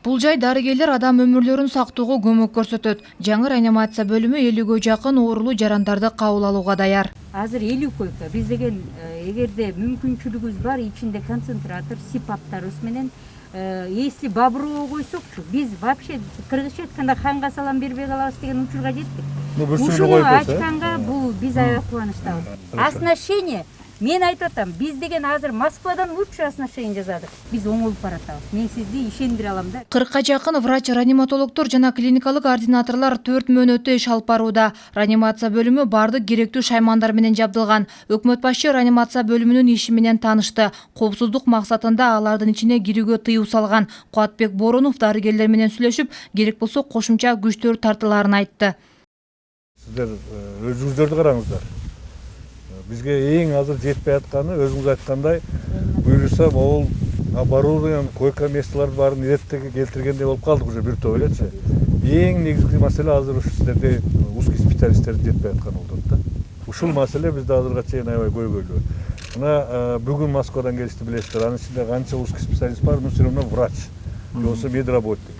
Бул жай дарыгерлер адам өмүрлөрүн сактоого көмөк көрсөтөт. Жаңы реанимация бөлүмү 50ге жакын оорулуу жарандарды кабыл алууга даяр. Азыр 50 койка. Биз деген эгерде мүмкүнчүлүгүбүз бар, ичинде концентратор, сипаптарыбыз менен если бабыроо койсокчу, биз вообще кыргызча айтканда канга салам бербей калабыз деген учурга жеттик. Ушуну ачканга бул биз аябай кубанычтабыз. Оснащение мен айтып атам, биз деген азыр Москвадан лучше оснащение жазадык. Биз оңолуп баратабыз. Мен сизди ишендире алам да. 40ка жакын врач-реаниматологдор жана клиникалык ординаторлор 4 мөөнөттө иш алып барууда. Реанимация бөлүмү бардык керектүү шаймандар менен жабдылган. Өкмөт башчы реанимация бөлүмүнүн иши менен таанышты. Коопсуздук максатында алардын ичине кирүүгө тыюу салган. Кубатбек Боронов дарыгерлер менен сүйлөшүп, керек болсо кошумча күчтөр тартылаарын айтты. Сиздер өзүңүздөрдү караңыздар. Бизге эң азыр жетпей атканы, өзүңүз айткандай, буюрса могул оборудование, койка месталарды баарын иреттеге келтиргендей болуп калдык уже бир топ элечи. Эң негизги маселе азыр ушу сиздерде узкий специалисттердин жетпей атканы болот да. Ушул маселе бизде азырга чейин аябай көйгөйлүү. Мына бүгүн Москвадан келишти билесиздер. Анын ичинде канча узкий специалист бар, все равно врач, болсо медработник.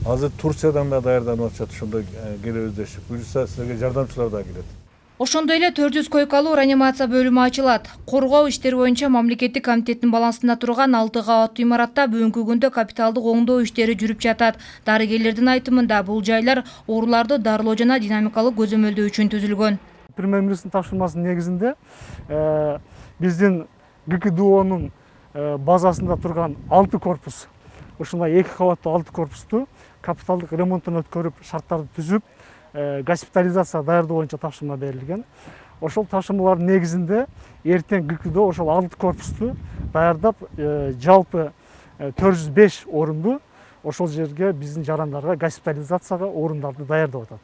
Азыр Турциядан да даярданып атышат, ошондо келебиз дешип. Буюрса силерге жардамчылар да келет. Ошондой эле 400 койкалуу реанимация бөлүмү ачылат. Коргоо иштери боюнча мамлекеттик комитеттин балансында турган 6 кабаттуу имаратта бүгүнкү күндө капиталдык оңдоо иштери жүрүп жатат. Дарыгерлердин айтымында бул жайлар ооруларды дарылоо жана динамикалык көзөмөлдөө үчүн түзүлгөн. Премьер-министрдин тапшырмасынын негизинде биздин ГКДОнун базасында турган 6 корпус, ушундай 2 кабаттуу 6 корпусту капиталдык ремонттон өткөрүп, шарттарды түзүп, госпитализация даярдоо боюнча тапшырма берилген. Ошол тапшырмалардын негизинде эртең ГКДО ошол 6 корпусту даярдап, жалпы 405 орунду ошол жерге биздин жарандарга госпитализацияга орундарды даярдап атат.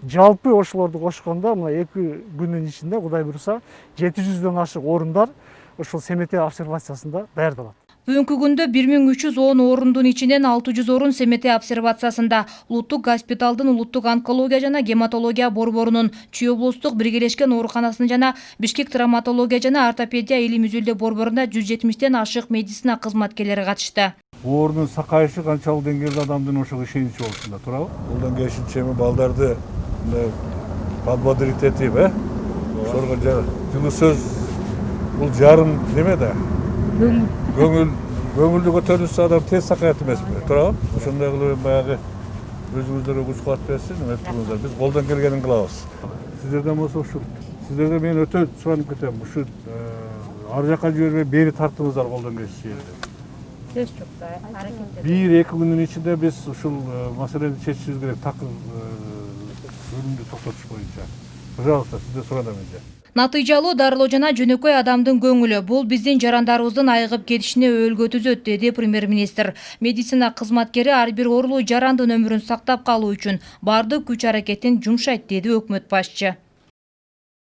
Жалпы ошолорду кошкондо мына 2 күндүн ичинде Кудай буйруса 700дөн ашык орундар ошол СМТ обсервациясында даярдалат. Бүгүнкү күндө 1310 орундун ичинен 600 орун СМТ обсервациясында. Улуттук госпиталдын улуттук онкология жана гематология борборунун, Чүй облустук биргелешкен ооруканасынын жана Бишкек травматология жана ортопедия илим үзүлдө борборунда 170ден ашык медицина кызматкерлери катышты. Оорунун сакайышы канчалык деңгээлде адамдын ошого ишеничи болушунда туурабы? Колдон келишинче балдарды подбодрить этип, ошолорго жылуу сөз бул жарым неме да? Көңүлдү көтөрүлсө адам тез сакаят эмеспи, туурабы? Ошондой кылып баягы өзүңүздөргө күч кубат берсин, эмес кылыңыздар. Биз колдон келгенин кылабыз. Сиздерден болсо ушу. Сиздерге мен өтө суранып кетем. Ушу ар жака жибербей бери тартыңыздар колдон келиши жерде. Сөз жок да, аракет. 1-2 күндүн ичинде биз ушул маселени чечишибиз керек. Такыр өлүмдү токтотуш боюнча. Пожалуйста, сизден суранам энди. Натыйжалуу дарылоо жана жөнөкөй адамдын көңүлү бул биздин жарандарыбыздын айыгып кетишине өөлгө түзөт, деди премьер-министр. Медицина кызматкери ар бир оорулуу жарандын өмүрүн сактап калуу үчүн бардык күч аракетин жумшайт, деди өкмөт башчы.